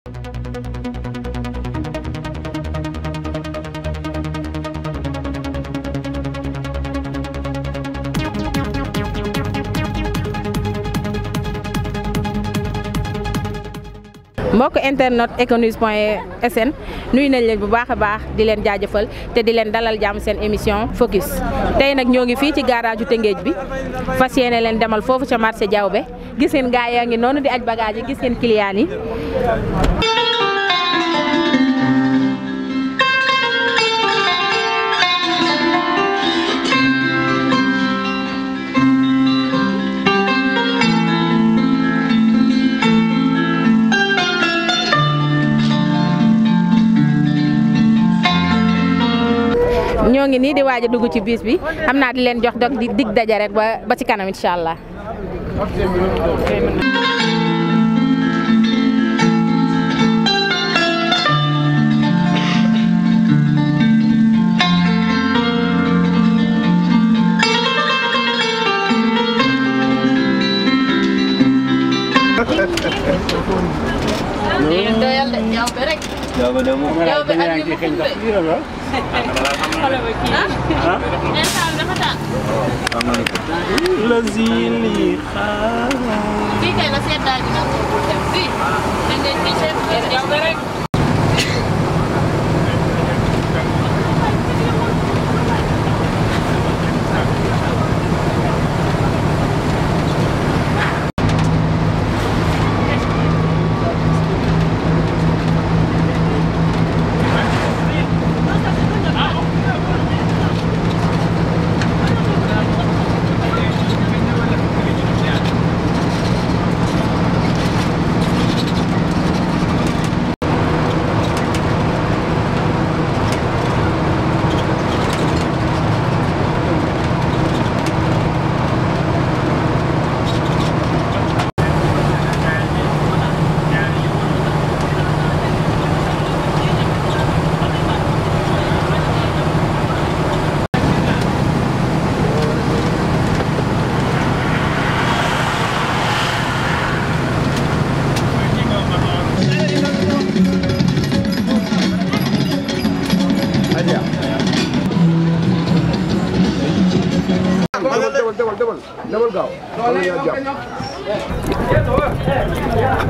mbokk internet econews.sn nuyu nañ leen bu baax a baax di leen jaajëfal te di leen dalal jàmm seen émission focus tey nag ñoo ngi fii ci garage Tëngéej bi fas yéene leen demal foofu ca marché Diaobé gis ngeen gaa yaa ngi noonu di aj bagage yi gis ngeen client yi. ñoo ngi nii di waaj a dugg ci bis bi xam naa di leen jox dog di dig daje rek ba ci kanam incha allah. Diaobé de moom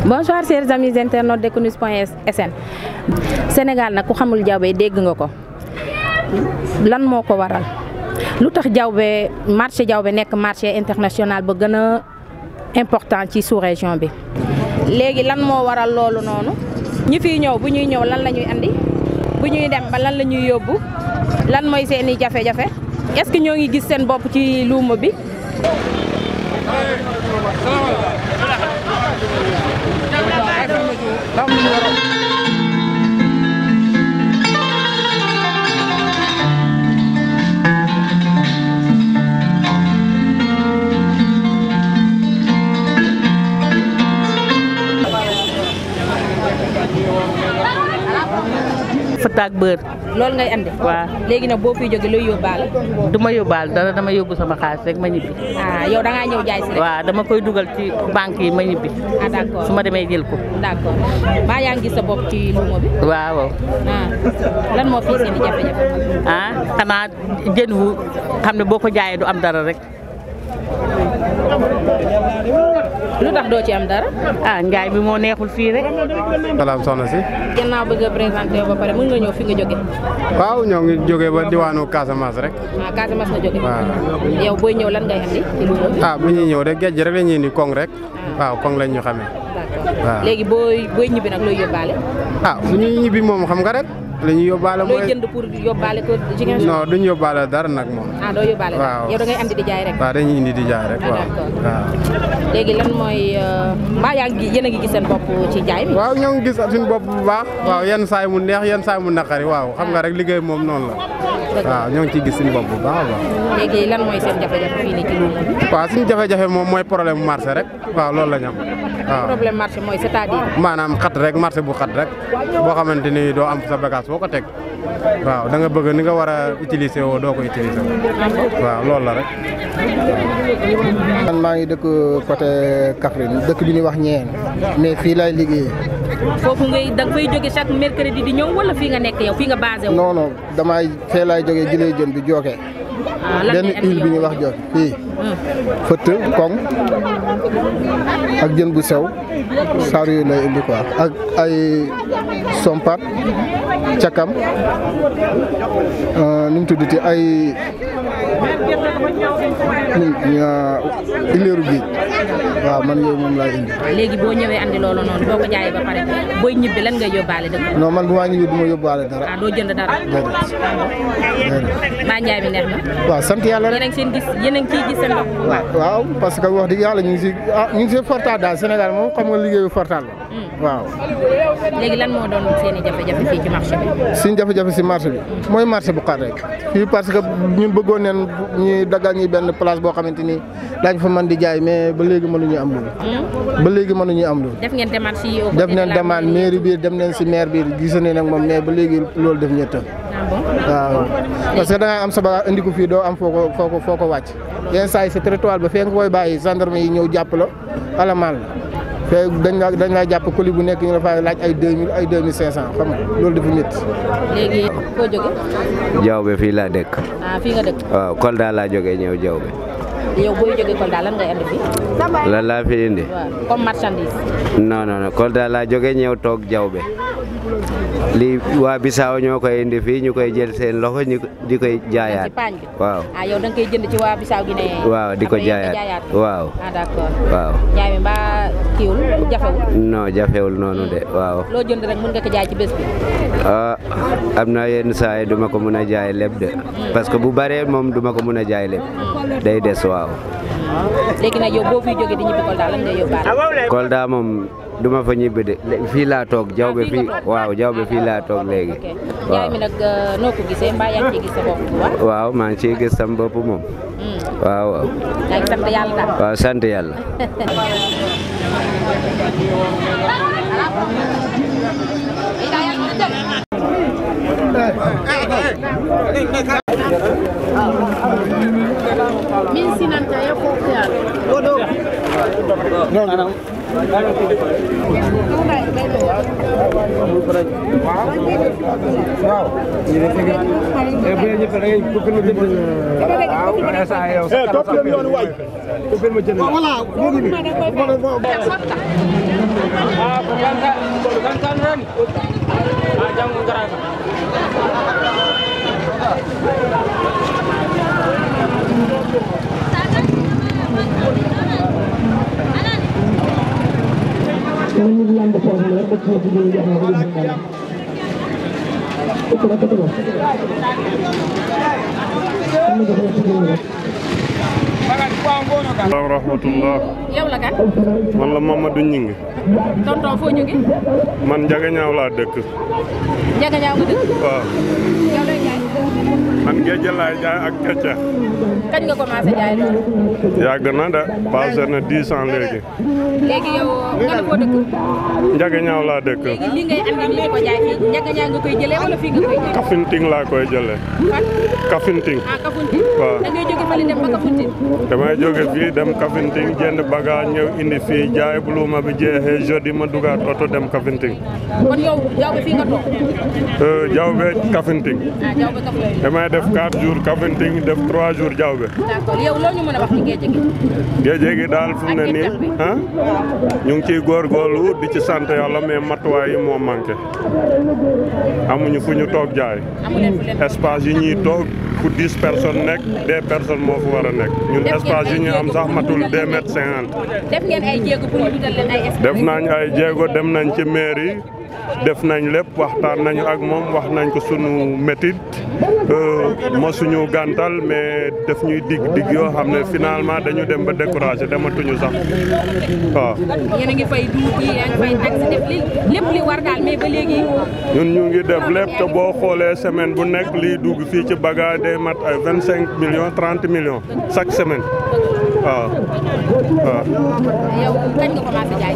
Bonsoir chers amis internautes d'econews.sn. Sénégal nag ku xamul Diaobé dégg nga ko lan moo ko waral lu tax Diaobé marché Diaobé nekk marché international ba gën a important ci sous-région bi léegi lan moo waral loolu noonu ñi fiy ñëw bu ñuy ñëw lan la ñuy andi bu ñuy dem ba lan la ñuy yóbbu lan mooy seeni jafe-jafe est-ce que ñoo ngi gis seen bopp ci luuma bi. Fata ak beurre loolu ngay andi. waaw léegi nag boo fiy jóge looy yóbbaale. du ma yóbbaal dara dama yóbbu sama xaalis rek ma ñibbi. ah yow da ngaa ñëw jaay si rek. waaw dama koy dugal ci banque yi ma ñibbi. ah d'accord su ma demee jël ko. d'accord maa yaa ngi gis sa bopp ci luuma bi. waaw. ah lan moo fi seen i jafe-jafe. ah xanaa jën wu xam ne boo ko jaayee du am dara rek. lu tax doo ci am dara. ah njaay bi moo neexul fii rek. salaam soxna si. gannaaw bëgg a présenté ba pare mën nga ñëw fi nga jóge. waaw ñoo ngi jógee ba diwaanu Casamance rek. ah Casamance nga jóge. waaw yow booy ñëw lan ngay andi ci luuma bi. ah bu ñuy ñëw rek géej rek la ñuy indi koŋ rek. waaw koŋ lañ ñu xamee. d'accord waaw léegi booy ñibbi nag looy yóbbaale. ah bu ñuy ñibbi moom xam nga rek. li ñu yóbbaale mooy looy jënd pour yóbbaale ko jigéen. non duñ yóbbaale dara nag moom. ah doo yóbbaale dara. waaw yow da ngay andi di jaay rek. waaw dañuy indi di jaay rek. waaw waaw. léegi lan mooy mbaa yaa ngi yéen a ngi gis seen bopp ci jaay mi. waaw ñoo ngi gis suñu bopp bu baax. waaw yenn saay mu neex yenn saay mu naqari waaw xam nga rek liggéey moom noonu la. waaw ñoo ngi ciy gis suñu bopp bu baax a baax. léegi lan mooy seen jafe-jafe fii nii ci luuma bi. waaw suñu jafe-jafe moom mooy problème mu marché rek waaw loolu la ñu am. waaw problème marché mooy c'est-à-dire. maanaam xat rek marché bu xat rek boo xamante ni doo am sa bagage boo ko teg waaw da nga bëgg ni nga war a utiliser woo doo ko utiliser waaw loolu la rek. man maa ngi dëkk côté Kaffrine dëkk bi ñuy wax ñeen mais fii laay liggéeyee. foofu da nga fay jóge chaque mercredi di ñëw wala fii nga nekk yow fii nga basé wu. non non damay fee laay jógee jëlee jën bi jooke. benn île bi ñuy wax jooke fii. fëtt koŋ ak jën bu sew saar yooyu lay indi quoi ak ay sompat cakam nu mu tuddati ay ileeru géej waaw man yooyu moom laay indi. léegi boo ñëwee andi loolu noonu boo ko jaayee ba pare booy ñibbi lan ngay yóbbaale dëgg. non man bu maa ñibbi du ma yóbbaale dara. ah doo jënd dara. mbaa njaay mi neex na. waaw sant yàlla rek. yéen a ngi ciy gis seen bopp bu baax. waaw parce que wax dëgg yàlla ñu ngi si fortaal daal Sénégal moom xam nga liggéeyu fortaal la. waaw. léegi lan moo doon seen i jafe-jafe fii ci marché bi. suñ jafe-jafe si marché bi mooy marché bu xat rek fii parce que ñun bëggoon neen ñuy daggal ñi benn place boo xamante ni daañu fa mën di jaay mais ba léegi mënuñu am loolu. ba léegi mënuñu am loolu. def ngeen démarche yi def neen demande mairie biir dem neen si maire biir gis nañ nag moom mais ba léegi loolu def ñett. waaw parce que da ngay am sa bagage indi ko fii doo am foo ko wàcc yenn saa yi sa territoire ba fee nga koy bàyyi gendarme yi ñëw jàpp la alamaan la fee dañ laa jàpp colis bu nekk ñu la fay laaj ay 2000 ay 2500 xam nga loolu dafa métti. léegi foo jóge. Diaobé fii laa dëkk. ah fii nga dëkk. waaw Kolda laa jógee ñëw Diaobé. yow booy jógee Kolda lan ngay andi fii. lan laa fi indi. waaw comme marchandise. non Kolda laa jógee ñëw toog Diaobé. lii waa Bissau ñoo koy indi fii ñu koy jël seen loxo ñu di koy jaayaat. waaw. ah yow da nga koy jënd ci waa Bissau gi ne. waaw di ko jaayaat waaw. ah d'accord. waaw. jaay mi mbaa kiiwul jafewul. non jafewul noonu de waaw. loo jënd rek mën nga ko jaay ci bés bi. am na yenn saa yi duma ko mën a jaay lépp de. parce que bu baree moom duma ko mën a jaay lépp. day des waaw. léegi nag yow boo fiy jógee di ñibbi Kolda lan ngay yóbbaale. Kolda moom duma fa ñibbi de fii laa toog Diaobé fii waaw Diaobé fii laa toog léegi. waaw jaay mi nag noo ko gisee mbaa yaa ngi ciy gis sa bopp bu baax. waaw maa ngi ciy gis sama bopp moom. waaw. yaa ngi sant yàlla daal. waaw sant yàlla. min sinanta e foftiyal oɗo salaam rahmatullah. yow la kan. man la Mamadou Gningue. tonton foo jóge. man Njagañaaw laa dëkk. Njagañaaw nga dëkk. waaw. yow lay jaay. man géej laay jaay ak keccax. kañ nga commencé jaay loolu. yàgg na de passé na 10 ans léegi. léegi yow nga ne foo dëkk. Njagañaaw laa dëkk. léegi li ngay andi nii di ko jaay fii Njagañaaw nga koy jëlee wala fii nga koy jëlee. Kafountine laa koy jëlee. fan. Kafountine. ah Kafountine. waaw da ngay jóge fële dem ba Kafountine. damay jóge fii dem Kafountine jënd bagage ñëw indi fii jaay bu luuma bi jeexee jeudi ma dugaat oto dem Kafountine. kon yow Diaobé fii nga toog. Diaobé Kafountine. ah Diaobé Kafountine. damay def 4 jours Kafountine def 3 jours Diaobé. d'accord yow loo ñu mën a wax ci géej gi. géej gi daal fu mu ne nii ah ñu ngi ciy góorgóorlu di ci sant yàlla mais matuwaay yi moo manqué amuñu fu ñu toog jaay espace yi ñuy toog fu 10 personnes nekk 2 personnes moo fu war a nekk ñun espace yi ñu am sax matul 2 mètres 50. def ngeen ay jéego pour ñu wutal leen ay espace. def nañ ay jéego dem nañ ci mairie def nañ lépp waxtaan nañu ak moom wax nañ ko sunu métit mosuñu gàntal mais def ñuy dig yoo xam ne finalement dañu dem ba découragé dematuñu sax waaw. yéen a ngi fay duut yi yaa ngi fay taxi def lépp li war daal mais ba léegi. ñun ñu ngi def lépp te boo xoolee semaine bu nekk liy dugg fii ci bagage day mat ay 25 millions 30 millions chaque semaine waaw waaw. yow kañ nga commencé jaay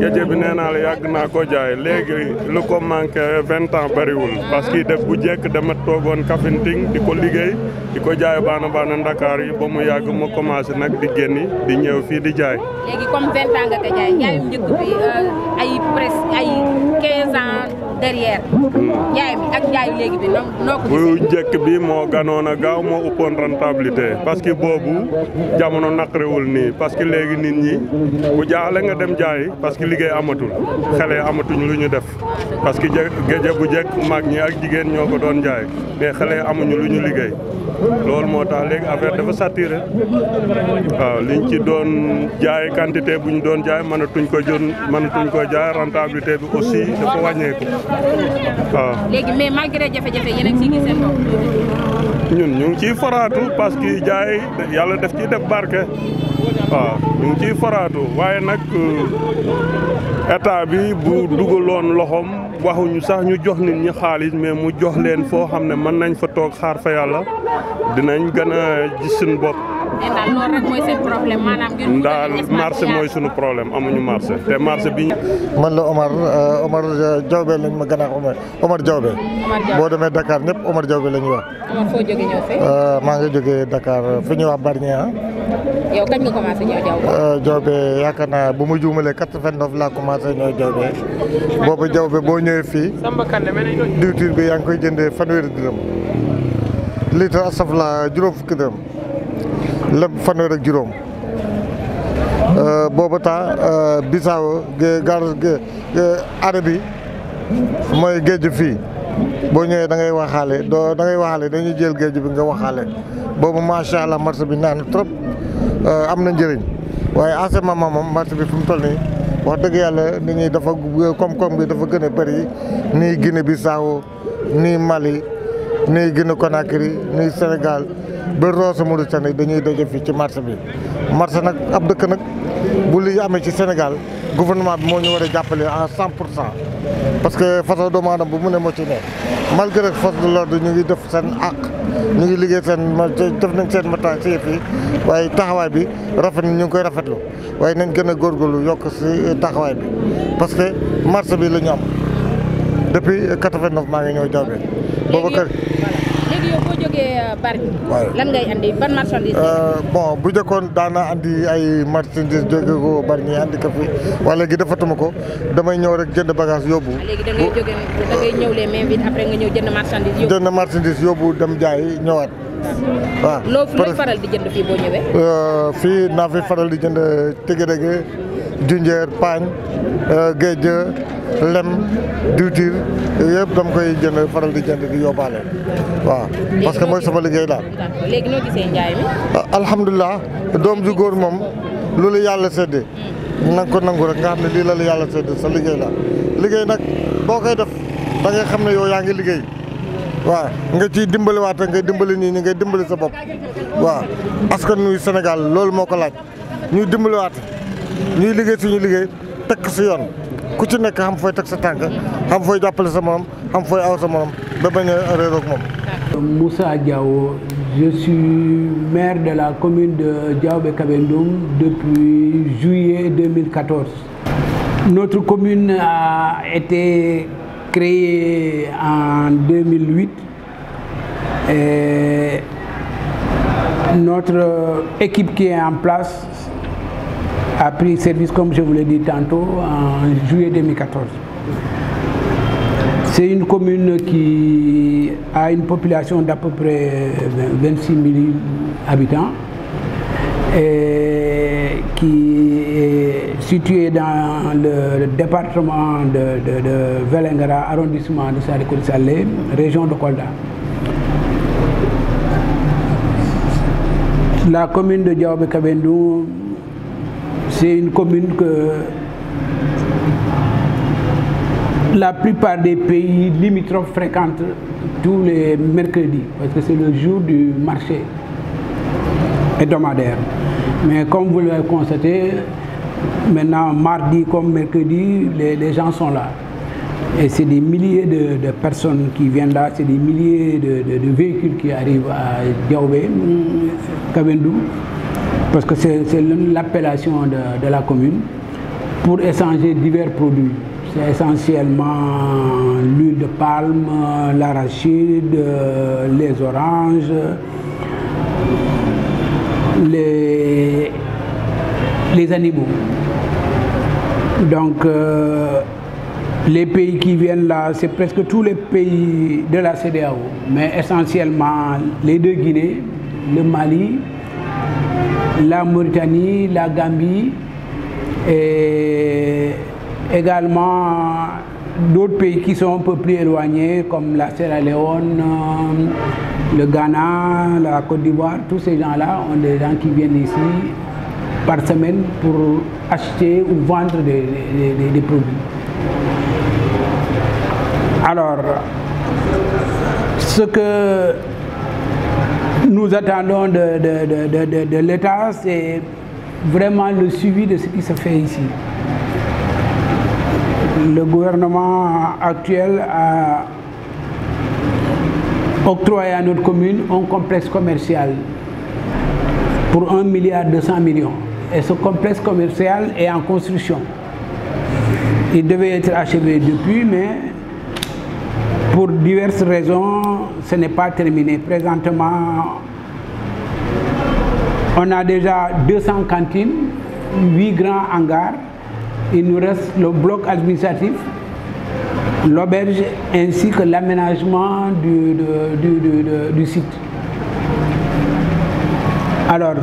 géej bi nee naa la yàgg naa ko jaay léegi lu ko manqué 20 ans bariwul parce que def bu jekk dama toogoon Kafountine di ko liggéey di ko jaay baana Ndakaar yi ba mu yàgg ma commencé nag di génni di ñëw fii di jaay. léegi comme 20 ans nga ko jaay jaayum njëkk bi ay presque ay 15 ans derrière. jaay bi ak jaayu léegi bi noo ko gisee. bu njëkk bi moo ganoon a gaaw moo ëppoon rentabilité parce que boobu jamono naqarewul nii parce que léegi nit ñi bu jaaxle nga dem jaay parce que liggéey amatul xale amatuñ lu ñu def parce que géej bu jekk mag ñi ak jigéen ñoo ko doon jaay mais xale amuñu lu ñu liggéey loolu moo tax léegi affaire dafa saturé waaw liñ ci doon jaay quantité bu ñu doon jaay mënatuñ ko jaay rentabilité bi aussi dafa wàññeeku waaw. léegi mais malgré jafe-jafe yéen a ngi siy gis seen bopp. ñun ñu ngi ciy faraatu parce que jaay yàlla def ciy def barke waaw ñu ngi ciy faraatu waaye nag état bi bu dugaloon loxoom waxuñu sax ñu jox nit ñi xaalis mais mu jox leen foo xam ne mën nañ fa toog xaar fa yàlla dinañ gën a gis suñu bopp. mais daal loolu rek mooy seen problème maanaam. daal marché mooy suñu problème amuñu marché te marché bi. man la Omar Diawbe lañ ma gën a Omar Diawbe. boo demee Dakar ñëpp Omar Diawbe la ñuy wax. Omar foo jógee ñëw fi. maa ngi jógee Dakar fi ñuy wax Bargny. yow kañ nga commencé ñëw Diawbe. Diawbe yaakaar naa bu mu juumalee 89 laa commencé ñëw Diawbe boobu Diawbe boo ñëwee fii diwtiir bi yaa ngi koy jëndee fanweeri dërëm litre asafla juróom fukki dërëm lépp fanweer ak juróom boobu temps Bissau Arabie mooy géej fii boo ñëwee da ngay waxaale dañuy jël géej bi nga waxaale boobu macha allah marché bi naan trop am na njëriñ waaye en ce moment moom marché bi fi mu toll nii wax dëgg yàlla nit ñi dafa koom-koom bi dafa gën a bëri nii Guinée Bissau nii Mali nii Guinée Conakry nii Sénégal ba Rosso Mauritanie dañuy daje fii ci marché bi marché nag ab dëkk nag bu li amee ci Sénégal gouvernement bi moo ñu war a jàppale à 100% parce que façon doomu aadama bu mu ne moo ci ne malgré force de l'ordre ñu ngi def seen àq ñu ngi liggéey def nañ seen mataay ci yëf yi waaye taxawaay bi rafet ñu ngi koy rafetlu waaye nañ gën a góorgóorlu yokk si taxawaay bi parce que marché bi la ñu am depuis 89 maa ngi ñëw Diawbe boobu kër léegi yow boo jógee Bargny. lan ngay andi ban marchandise. bon bu njëkkoon daana andi ay marchandise jóge ko Bargny andi ko fi waaye léegi defatuma ko damay ñëw rek jënd bagage yóbbu. léegi da ngay ñëw les mains vides après nga ñëw jënd marchandise yóbbu. jënd marchandise yóbbu dem jaay ñëwaat. waaw looy faral di jënd fii boo ñëwee. fii naa fi faral di jënd tege-dege junjeer paañ géej lem diwtiir yëpp dama koy jënd faral di jënd di yóbbaale waaw parce que mooy sama liggéey daal. léegi noo gisee njaay mi. alhamdulilah doom ju góor moom loolu yàlla séddee na nga ko nangu rek nga xam ne lii la yàlla séddee sa liggéey la liggéey nag boo koy def da ngay xam ne yow yaa ngi liggéey waaw nga ciy dimbali waate ngay dimbali nii ñi ngay dimbali sa bopp waaw askan nuy Sénégal loolu moo ko laaj ñuy dimbali waate ñuy liggéey suñu liggéey teg si yoon ku ci nekk xam fooy teg sa tànk xam fooy jàppale sa morom xam fooy aw sa morom ba bañ a réeroog moom. Moussa Diao, je suis maire de la commune de Diaobé Kabéndoum depuis juillet 2014. Notre commune a été créée en 2008 et notre équipe qui est en place a pris service, comme je vous l'ai dit tantôt, en juillet 2014. C'est une commune qui a une population d'à peu près 26 000 habitants et qui est située dans le département de Vélingara, arrondissement de Salikodi Salé, région de Kolda. La commune de Diaobé Kabéndoum, c'est une commune que la plupart des pays limitrophes fréquentent tous les mercredis, parce que c'est le jour du marché hebdomadaire. Mais comme vous l'avez constaté, maintenant, mardi comme mercredi, les gens sont là. Et c'est des milliers de personnes qui viennent là, c'est des milliers de véhicules qui arrivent à Diaobé, Kabéndoum. parce que c'est l'appellation de la commune, pour échanger divers produits. C'est essentiellement l'huile de palme, l'arachide, les oranges, les animaux. Donc les pays qui viennent là, c'est presque tous les pays de la CEDEAO, mais essentiellement les deux Guinées, le Mali, la Mauritanie, la Gambie et également d'autres pays qui sont un peu plus éloignés comme la Sierra Leone, le Ghana, la Côte d'Ivoire. Tous ces gens-là ont des gens qui viennent ici par semaine pour acheter ou vendre des produits. Alors, ce que nous attendons de l'État, c'est vraiment le suivi de ce qui se fait ici. Le gouvernement actuel a octroyé à notre commune un complexe commercial pour 1,2 milliard. Et ce complexe commercial est en construction. Il devait être achevé depuis, mais pour diverses raisons, ce n'est pas terminé. Présentement, on a déjà 200 cantines, 8 grands hangars. Il nous reste le bloc administratif, l'auberge ainsi que l'aménagement du site. Alors,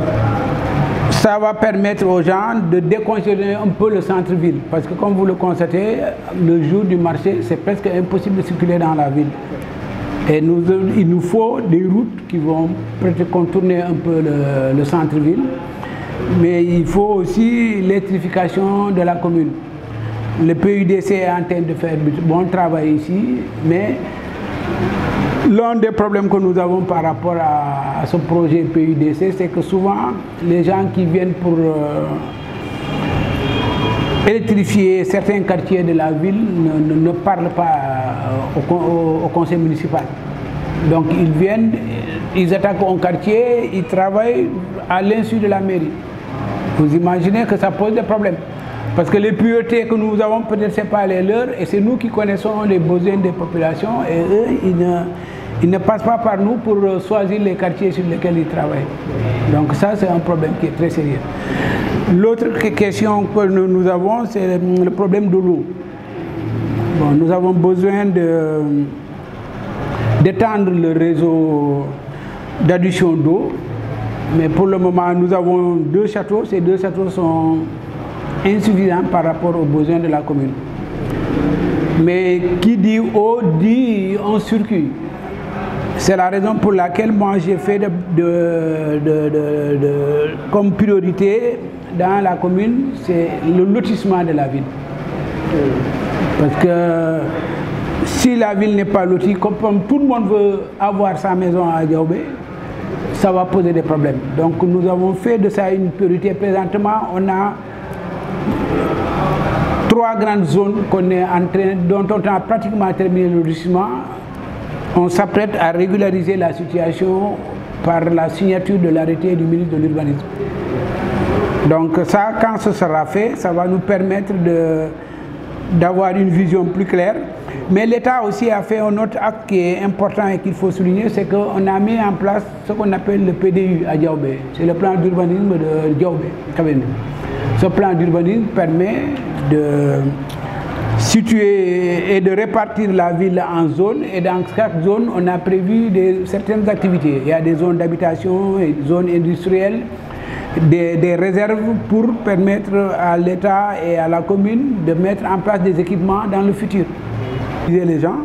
ça va permettre aux gens de décongestionner un peu le centre-ville. Parce que comme vous le constatez, le jour du marché, c'est presque impossible de circuler dans la ville. Et il nous faut des routes qui vont peut-être contourner un peu le centre-ville. Mais il faut aussi l'électrification de la commune. Le PUDC est en train de faire du bon travail ici, mais l'un des problèmes que nous avons par rapport à ce projet PUDC, c'est que souvent les gens qui viennent pour électrifier certains quartiers de la ville ne parlent pas au conseil municipal. Donc ils viennent, ils attaquent un quartier, ils travaillent à l'insu de la mairie. Vous imaginez que ça pose des problèmes. Parce que les priorités que nous avons, peut-être ce n'est pas les leurs, et c'est nous qui connaissons les besoins des populations, et eux, ils ne passent pas par nous pour choisir les quartiers sur lesquels ils travaillent. Donc ça, c'est un problème qui est très sérieux. L'autre question que nous avons, c'est le problème de l'eau. Bon, nous avons besoin d'étendre le réseau d'adduction d'eau, mais pour le moment, nous avons 2 châteaux. Ces 2 châteaux sont insuffisants par rapport aux besoins de la commune. Mais qui dit eau dit un circuit. C'est la raison pour laquelle moi j'ai fait comme priorité dans la commune, c'est le lotissement de la ville. Parce que si la ville n'est pas lotie, comme tout le monde veut avoir sa maison à Diaobé, ça va poser des problèmes. Donc nous avons fait de ça une priorité. Présentement, on a 3 grandes zones dont on a pratiquement terminé le lotissement. On s'apprête à régulariser la situation par la signature de l'arrêté du ministre de l'Urbanisme. Donc ça, quand ce sera fait, ça va nous permettre d'avoir une vision plus claire. Mais l'État aussi a fait un autre acte qui est important et qu'il faut souligner, c'est qu'on a mis en place ce qu'on appelle le PDU à Diaobé. C'est le plan d'urbanisme de Diaobé. Ce plan d'urbanisme permet de situer et de répartir la ville en zones, et dans chaque zone, on a prévu certaines activités. Il y a des zones d'habitation, des zones industrielles, des réserves pour permettre à l'État et à la commune de mettre en place des équipements dans le futur. Les gens,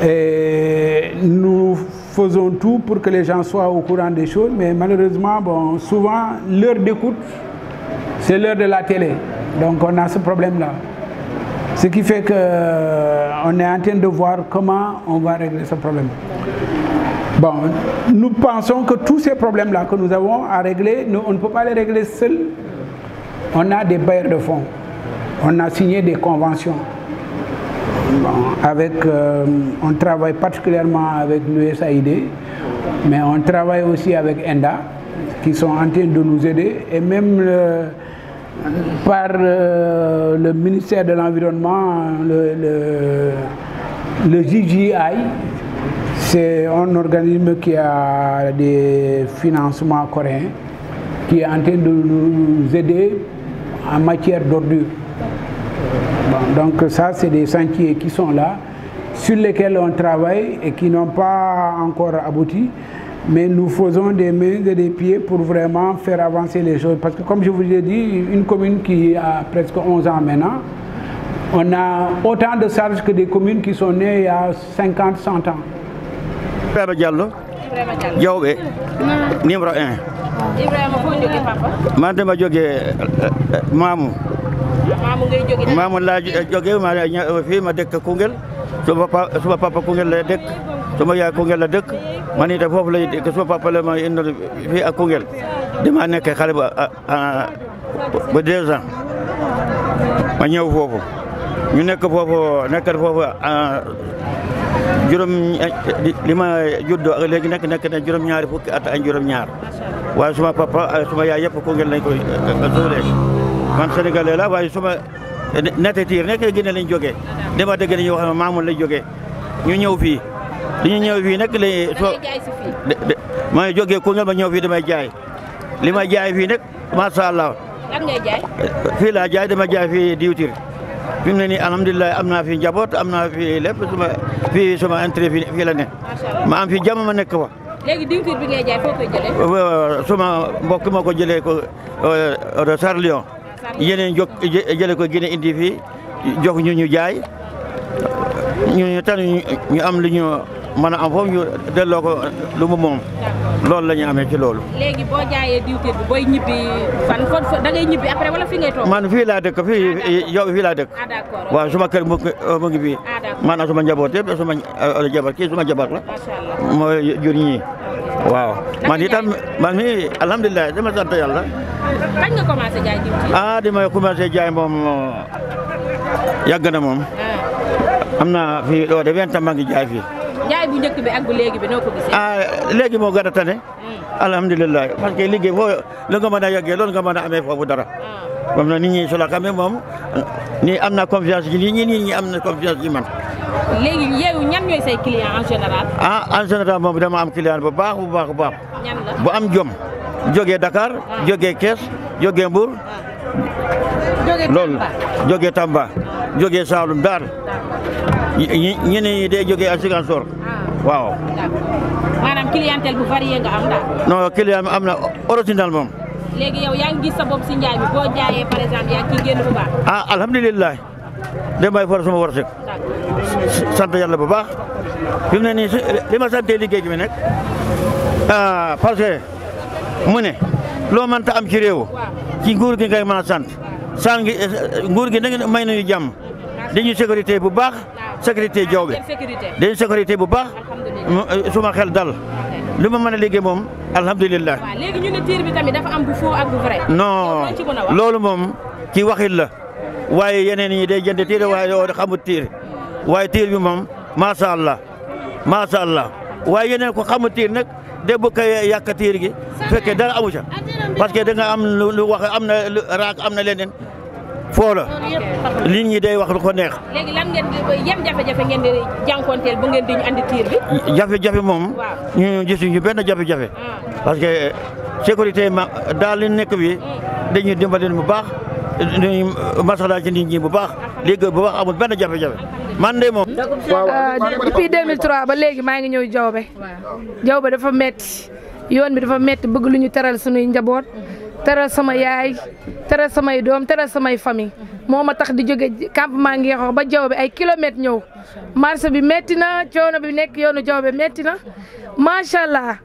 et nous faisons tout pour que les gens soient au courant des choses, mais malheureusement, bon, souvent, l'heure d'écoute, c'est l'heure de la télé. Donc on a ce problème-là. Ce qui fait qu'on est en train de voir comment on va régler ce problème. Bon, nous pensons que tous ces problèmes-là que nous avons à régler, on ne peut pas les régler seuls. On a des bailleurs de fonds. On a signé des conventions. Bon, on travaille particulièrement avec l'USAID, mais on travaille aussi avec ENDA. qui sont en train de nous aider, et même par le ministère de l'Environnement, le JGI, c'est un organisme qui a des financements coréens, qui est en train de nous aider en matière d'ordures. Bon, donc ça, c'est des sentiers qui sont là, sur lesquels on travaille et qui n'ont pas encore abouti. Mais nous faisons des mains et des pieds pour vraiment faire avancer les choses. Parce que comme je vous ai dit, une commune qui a presque 11 ans maintenant, on a autant de charges que des communes qui sont nées il y a 50, 100 ans. Ibrahima Diallo Diawbe numéro 1. Ibrahima foo jógee papa. Man dama jógee Maamu. Maamu ngay jógee. Maamu laa jógee ma fii ma dëkk Koungheul suma papa Koungheul la dëkk suma yaay Koungheul la dëkk man itam foofu la dëkk suma papa la ma indi fii ak Koungheul dama nekk xale ba 2 ans ma ñëw foofu ñu nekk foofu juróom li ma juddoo ak léegi nekk na juróom-ñaari fukki at ak juróom-ñaar waaye suma papa suma yaay yëpp Koungheul lañ ko suulee man sénégalais la waaye suma nette tiir nekk Guinée lañ jógee dama dégg nañu wax Mamoun lañ jógee ñu ñëw fii li ñu ñëw fii nag ma jógee Koungheul ma ñëw fii damay jaay li ma jaay fii nag macha allah lan ngay jaay. fii laa jaay dama jaay fii diwtir fi mu ne nii alhamdulilah am naa fi njaboot am naa fi lépp suma intérêt fii la ne ma am fi jàmm ma nekk fa. léegi diwtir bi ngay jaay foo koy jëlee. suma mbokk ma ko jëlee ko Sarlion yeneen jëlee ko Guinée indi fii jox ñu jaay ñu tan ñu am lu ñu mën a am foofu ñu delloo ko lu mu moom loolu la ñu amee ci loolu. léegi boo jaayee diwtir bi booy ñibbi fan da ngay ñibbi après wala fi ngay toog. man fii laa dëkk fii laa dëkk. ah d'accord waaw suma kër mu ngi fii. ah d'accord maanaam suma njaboot yëpp suma jabar kii suma jabar la. macha allah mooy jur ñii waaw. man itam man mii alhamdulilah dama sant yàlla. kañ nga commencé jaay diwtir. dama commencé jaay moom yàgg na moom. am na fii de 20 ans maa ngi jaay fii. jaay bu njëkk bi ak bu léegi bi noo ko gisee. léegi moo gën a tane. alhamdulilah parce que liggéey foo la nga mën a yàggee loolu nga mën a amee foofu dara. moom nag nit ñi su la xamee moom nii am na confiance ci nit ñi am na confiance ci man. léegi yow ñan ñooy say client en général. en général moom dama am client bu baax. ñan la bu am jom. jógee Dakar. jógee Kees jógee Mbour. loolu jógee Tamba. jógee Saalum Daar. ñeneen ñi day jógee ak Ziguinchor. waaw. maanaam clientèle bu varié nga am daal. non client am na original moom. léegi yow yaa ngi gis sa bopp si njaay bi boo jaayee par exemple yaa ngi ciy génn bu baax. alhamdulilah. damay for sama wërsëg. sant yàlla bu baax. fi mu ne nii li ma santee liggéey bi nag parce que mu ne loo mënta am ci réew. ci nguur gi ngay mën a sant. nguur gi nag may nañu jàmm. dañuy sécurité bu baax. sécurité Diawbe dañuy sécurité bu baax. suma xel dal. lu ma mën a liggéey moom alhamdulilah. waaw léegi ñu ne tiir bi tamit dafa am bu faux ak bu vrai. non loolu moom ci waxit la waaye yeneen yi day jënd tiir waaye yoo xamut tiir waaye tiir bi moom macha allah waaye yeneen ko xamut tiir nag de bu koy yàq tiir gi fekkee dara amu ca parce que da nga am lu wax am na raak am na leneen foo la nit ñi day wax lu ko neex. léegi lan ngeen di yan jafe-jafe ngeen di jànkuwanteel bu ngeen di ñu andi tiir bi. jafe-jafe moom. ñu gisuñu benn jafe-jafe. parce que sécurité ma daal li nekk bi dañuy dimbali bu baax dañuy masala ci nit ñi bu baax liggéey bu baax amul benn jafe-jafe man de moom. depuis 2003 ba léegi maa ngi ñëw Diawbe. Diawbe dafa metti yoon bi dafa metti bëgg lu ñu teral suñuy njaboot. teral sama yaay teral samay doom teral samay famille moo ma tax di jóge campement Ngexox ba Diawbe ay kilomètres ñëw marché bi metti na coono bi nekk yoonu Diawbe metti na macha allah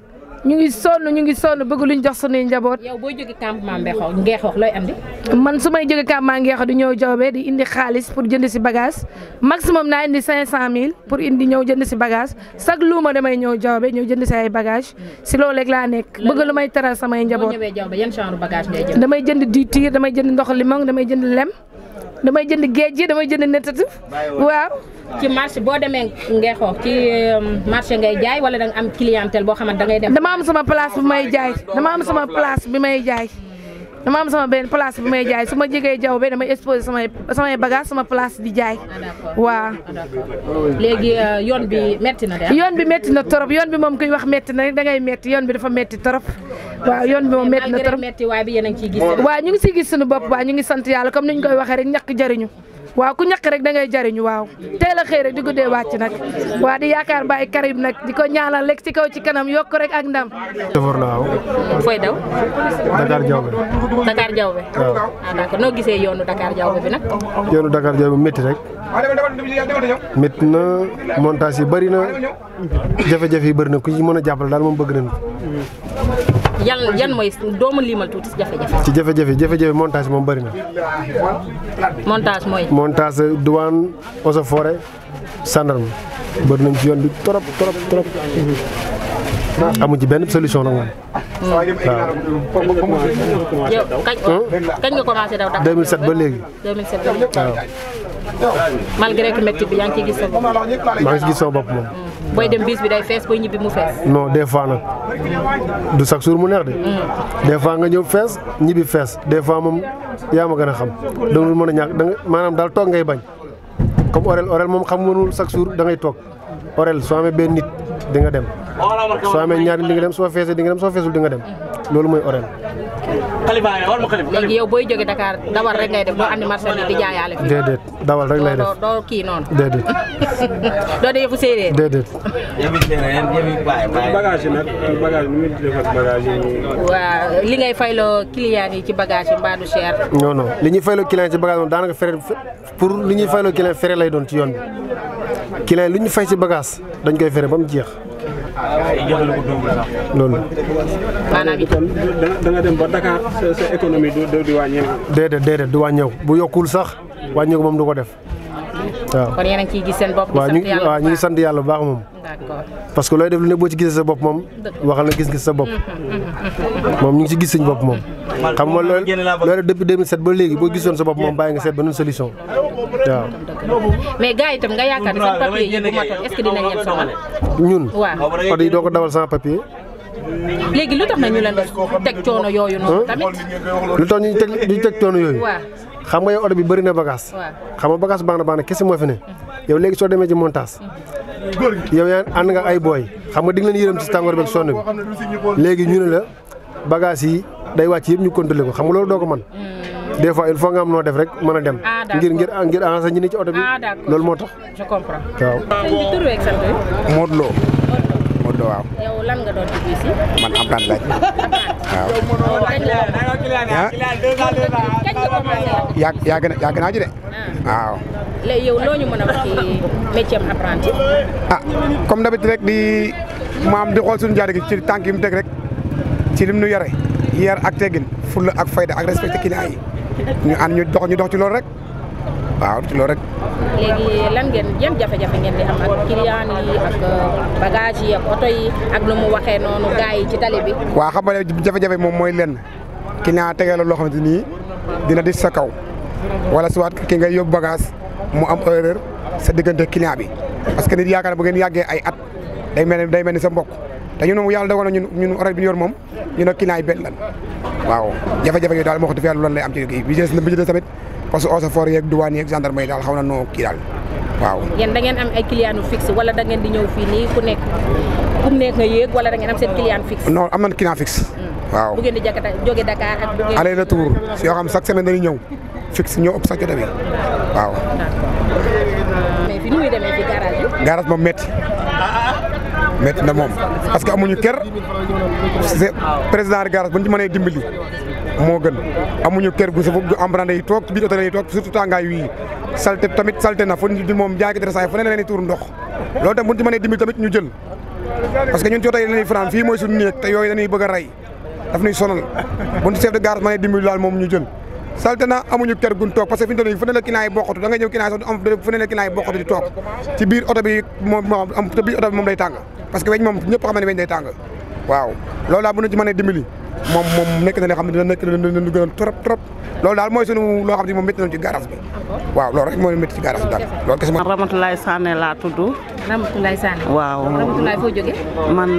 ñu ngi sonn bëgg luñ jox sunuy njaboot. yow booy jóge campement Ngexox looy andi. man su may jóge campement Ngexox di ñëw Diawbe di indi xaalis pour jënd si bagage maximum naa indi 500000 pour indi ñëw jënd si bagage chaque luuma damay ñëw Diawbe ñëw jënd si ay bagage si loolu rek laa nekk bëgg lu may teral samay njaboot. boo ñëwee Diawbe yan genre bagage ngay jënd. damay jënd diwtiir damay jënd ndox limon damay jënd lem damay jënd géej gi damay jënd nettatu waaw. ci marché boo demee ngay xoox ci marché ngay jaay wala da nga am clientèle boo xamante da ngay dem. dama am sama place bu may jaay dama am sama place bi may jaay. dama am sama benn place bi may jaay su ma jegee Diaobé damay exposé samay bagage sama place di jaay waaw. léegi yoon bi metti na de. yoon bi metti na trop yoon bi moom kuy wax metti na rek da ngay metti yoon bi dafa metti trop waaw yoon bi moom metti na trop metti waay bi yéen a ngi ciy gis. waaw ñu ngi siy gis suñu bopp waaw ñu ngi sant yàlla comme ni ñu koy waxee rek ñàkk jariñu waaw ku ñàkk rek da ngay jariñu waaw teel a xëy rek di guddee wàcc nag waa di yaakaar Baye Karim nag di ko ñaanal rek ci kaw ci kanam yokk rek ak ndam. defar naa waaw. fooy daw. Dakar Diaobé. Dakar Diaobé. waaw ah d'accord noo gisee yoonu Dakar Diaobé bi nag. yoonu Dakar Diaobé métti rek. métti na montage yi bëri na jafe-jafe yi bëri na ku ci mën a jàppale daal moom bëgg nañu ko. yan mooy doomu liimal tuuti si jafe-jafe. ci jafe-jafe montage moom bëri na. montage mooy. montage douane eaux et forêt gendarme bëri nañ ci yoon bi trop. amu ci benn solution nag moom. waaw. yow kañ nga commencé daw Dakar. 2007 ba léegi. 2007 ba léegi. waaw. malgré que métti bi yaa ngi ciy gis sa bopp. maa ngi ci gis sama bopp moom. booy dem bis bi day fees booy ñibbi mu fees. non des fois nag du chaque jour mu neex de. des fois nga ñëw fees ñibbi fees des fois moom yaa ma gën a xam da nga mën a ñàkk da nga maanaam daal toog ngay bañ comme orel moom xam mënul chaque jour da ngay toog orel soo amee benn nit di nga dem soo amee ñaari di nga dem soo feesee di nga dem soo feesul di nga dem loolu mooy orel. léegi yow booy jógee Dakar dawal rek ngay def doo andi marchandise di jaayaale fi. déedéet dawal rek lay def doo kii noonu. déedéet. doo dee yëfu séeréer. déedéet. bagage yi nag bagage yi nu muy def ak bagage yi. waaw li ngay fayloo client yi ci bagage yi mbaa du cher. non li ñuy fayloo client ci bagage moom daanaka fere pour li ñuy fayloo client fere lay doon ci yoon bi client lu ñu fay ci bagage dañ koy fere ba mu jeex. loolu. maanaam kon da nga dem ba Dakar sa économie du wàññeeku. déedéet du wàññeeku bu yokkul sax wàññeeku moom du ko def waaw. kon yéen a ngi ciy gis seen bopp. waaw ñu ngi sant yàlla bu baax moom. d'accord parce que looy def lu ne boo ci gisee sa bopp moom waxal na gis-gis sa bopp moom ñu ngi ci gis suñ bopp moom. xam nga loolu depuis 2007 ba léegi boo gisoon sa bopp moom bàyyi nga seet beneen solution waaw. mais gars yi itam nga yaakaar ne seen papier yi bu matoon est-ce que dinañ leen sonal. ñun. waaw oto yi doo ko dawal sans papier. léegi lu tax na ñu leen teg coono yooyu noonu tamit. lu tax ñu teg coono yooyu. waaw xam nga yow oto bi bëri na bagage. waaw xam nga bagage baax na kese moo fi ne. yow léegi soo demee ci montage. yow yaa ànd nga ay booy xam nga di nga leen yërëm ci tàngoor beeg sonn bi léegi ñu ne la bagage yi day wàcc yëpp ñu contrôlé ko xam nga loolu doo ko mën. des fois il faut nga am noo def rek mën a dem. ngir avancer ñi ne ci oto bi. loolu moo tax. je comprends. waaw. sëñ bi tur beeg sant bi. Modou Lo. Modou Lo waaw. yow lan nga doon dugg si. man apprenti laaj. waaw. yàgg naa ci de. waaw. léegi yow loo ñu mën a wax ci métier apprenti. ah comme d'habitude rek di maam di xool suñu jaar gi ci tànk yi mu teg rek ci lim nu yare yar ak teggin fulla ak fayda ak respecté client yi ñu ànd ñu dox ci loolu rek waaw ci loolu rek. léegi lan ngeen yan jafe-jafe ngeen di am ak client yi ak bagage yi ak oto yi ak nu mu waxee noonu gars yi ci tali bi. waaw xam nga jafe-jafe moom mooy lenn client tegee la loo xamante ni dina dis sa kaw wala soit ki ngay yóbbu bagage mu am erreur sa diggante client bi parce que nit yaakaar bu ngeen yàggee ay at day mel ni sa mbokk te ñun moom yàlla dogal na ñun oto bi ñu yor moom ñu ne client yi benn lan waaw jafe-jafe yooyu daal moo ko defee loolu lay am ci bi ci des tamit parce que eaux et forêts yeeg douane yeeg gendarmerie daal xaw na noo kii daal waaw. yéen da ngeen am ay client yu fixe wala da ngeen di ñëw fii nii ku nekk nga yéeg wala da ngeen am seen client fixe. non am nañ client fixe. waaw bu ngeen di jóge Dakar ak bu ngeen. aller retour si yoo xam chaque semaine dañuy ñëw fixe ñoo ëpp sax jota bi waaw. mais fi nu muy demee fi garage bi. garage moom métti na moom parce que amuñu kër président de garage bu ñu ci mënee dimbali moo gën amuñu kër gu sa gu emprunté yi toog ci biir oto yi toog surtout tàngaay wii salte tamit salte na fu ñu moom jaay ko dara fu ne la leen tuur ndox loolu tam bu ñu ci mënee dimbali tamit ñu jël parce que ñun ci oto yi dañuy fanaan fii mooy suñu néeg te yooyu dañuy bëgg a rey daf ñuy sonal bu ñu chef de garage mënee dimbali daal moom ñu jël salte na amuñu kër gun toog parce que fi ñu toll nii fu ne la client yi bokkatu da nga ñëw client sax am fu ne la client yi bokkatu di toog ci biir oto bi moom day tàng parce que weñ moom ñëpp xam ne weñ day tàng waaw loolu daal bu ñu ci mënee dimbali moom nekk na loo xam ne dina nekk dina gën a trop loolu daal mooy sunu loo xam ne moom métti nañu ci garage bi waaw loolu rek moo métti ci garage bi daal loolu kese. Ramatoulaye Sané laa tudd. Ramatoulaye Sané. waaw Ramatoulaye foo jógee. man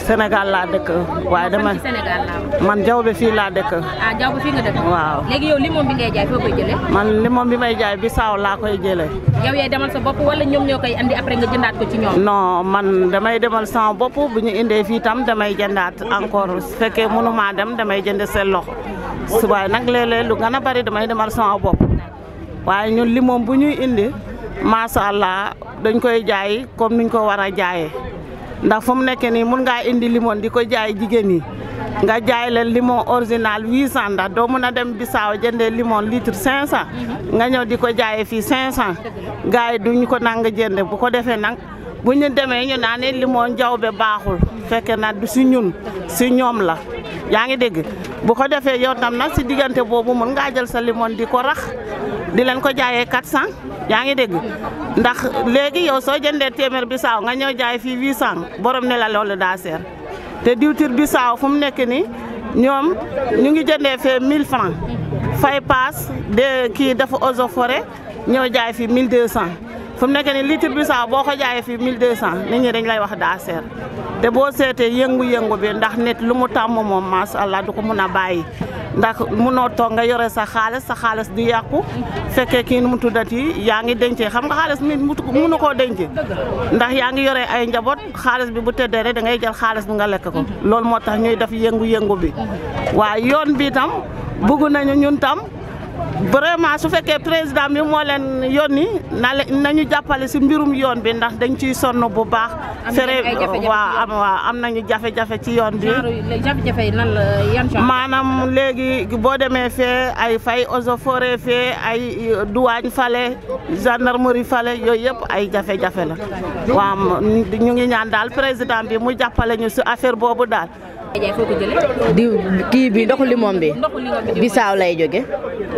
Sénégal laa dëkk. waaye dama Sénégal laa. man Diaobé fii laa dëkk. ah Diaobé fii nga dëkk. waaw léegi yow limon bi ngay jaay foo koy jëlee. man limon bi may jaay Bissau laa koy jëlee. yow yaay demal sa bopp wala ñoom ñoo koy andi après nga jëndaat ko ci ñoom. non man damay demal sama bopp bu ñu indee fii tam damay jëndaat encore su fekkee mënuma dem damay jënd seen loxo subaay nag léeg-léeg lu gën a bari damay demal sama bopp waaye ñun limon bu ñuy indi macha allah dañ koy jaay comme niñ ko war a jaayee ndax fu mu nekk nii mun ngaa indi limon di ko jaay jigéen yi nga jaay leen limon original 800 ndax doo mun a dem Bissau jëndee limon litre 500 nga ñëw di ko jaayee fii 500 gars yi duñ ko nang jënde bu ko defee nag bu ñu demee ñu naan limon Diaobé baaxul fekke na du si ñun si ñoom la yaa ngi dégg bu ko defee yow tam nag si diggante boobu mën ngaa jël sa limon di ko rax di leen ko jaayee 400 yaa ngi dégg ndax léegi yow soo jëndee téeméer Bissau nga ñëw jaay fii 800 borom ne la loolu daa seer te diwtir Bissau fu mu nekk nii ñoom ñu ngi jëndee fee 1000 francs fay paas de kii dafa eaux et forêt ñëw jaay fii 1200 fu mu nekk nii litre Bissau boo ko jaayee fii 1200 nit ñi dañ lay wax daa seer te boo seetee yëngu-yëngu bi ndax nit lu mu tàmm moom macha allah du ko mun a bàyyi ndax munoo toog nga yore sa xaalis du yàqu fekkee kii nu mu tuddati yaa ngi dencee xam nga xaalis mi munu koo denc ndax yaa ngi yore ay njaboot xaalis bi bu tëddee rek da ngay jël xaalis bi nga lekk ko loolu moo tax ñuy def yëngu-yëngu bi waaye yoon bi tam bëgg nañu ñun tam vraiment su fekkee président bi moo leen yónni nañu jàppale si mbirum yoon bi ndax dañ ciy sonn bu baax. am nañu jafe-jafe ci yoon bi. jafe-jafe yi nan la yan maanaam léegi boo demee fee ay fay eaux et forêt fee ay douane fale gendarmerie fale yooyu yëpp ay jafe-jafe la waaw ñu ngi ñaan daal président bi mu jàppale ñu si affaire boobu daal. diw kii bi ndoxu limon bi Bissau lay jóge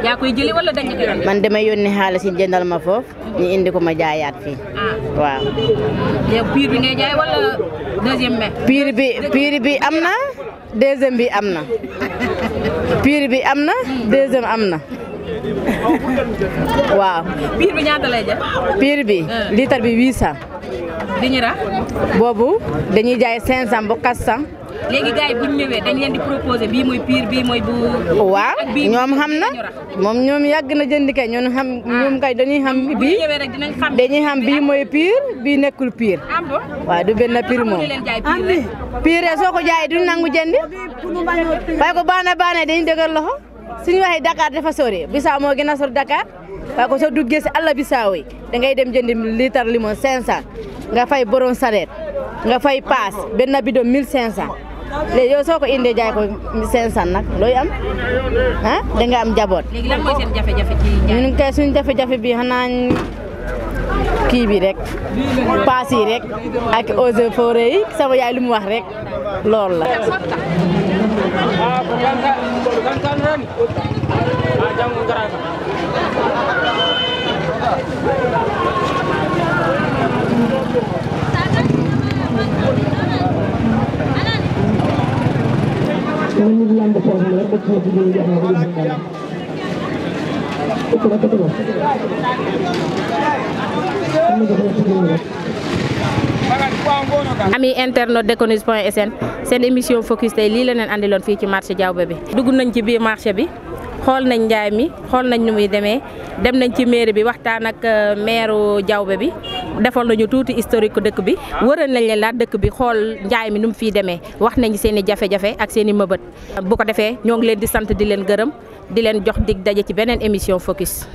yaa koy jëli wala dañ koy andi man damay yónni xaalis yi jëndal ma foofu ñu indi ko ma jaayaat fii waaw yow piir bi ngay jaay wala deuxième mai piir bi am na deuxième bi am na piir bi am na deuxième am na waaw piir bi ñaata lay jar piir bi litre bi 800 di ñu rax boobu dañuy jaay 500 ba 400 léegi gars yi bu ñu ñëwee dañ leen di proposer bii mooy piir bii mooy bu. waaw ñoom xam na moom ñoom yàgg na jënd kay ñoom xam ñoom kay dañuy xam bii dañuy xam bii mooy piir bii nekkul piir waaw du benn piir moom piir soo ko jaayee du nangu jëndi waaye ko baana dañuy dëgër loxo suñu waxee Dakar dafa sori Bissau moo gën a sori Dakar waaye ko soo duggee si àll Bissau yi da ngay dem jëndi litre limon 500 nga fay borom sareet nga fay paas benn bidon 1500 léegi yow soo ko indee jaay ko 500 nag looy am ah da nga am jaboot. léegi lan mooy seen jafe-jafe ci jaay. ñun kay suñu jafe-jafe bi xanaa kii bi rek paas yi rek ak eaux et forêt yi sama yaay lu mu wax rek loolu la. ami internet Deconnews.sn seen émission focus tey lii la leen andiloon fii ci marché Diaobé bi dugg nañ ci biir marché bi xool nañ njaay mi xool nañ nu muy demee dem nañ ci mairie bi waxtaan ak maire Diaobé bi defal nañu tuuti historique dëkk bi wëral nañ leen laat dëkk bi xool njaay mi nu mu fiy demee wax nañ seen i jafe-jafe ak seen i mëbët bu ko defee ñoo ngi leen di sant di leen gërëm di leen jox dig daje ci beneen émission focus.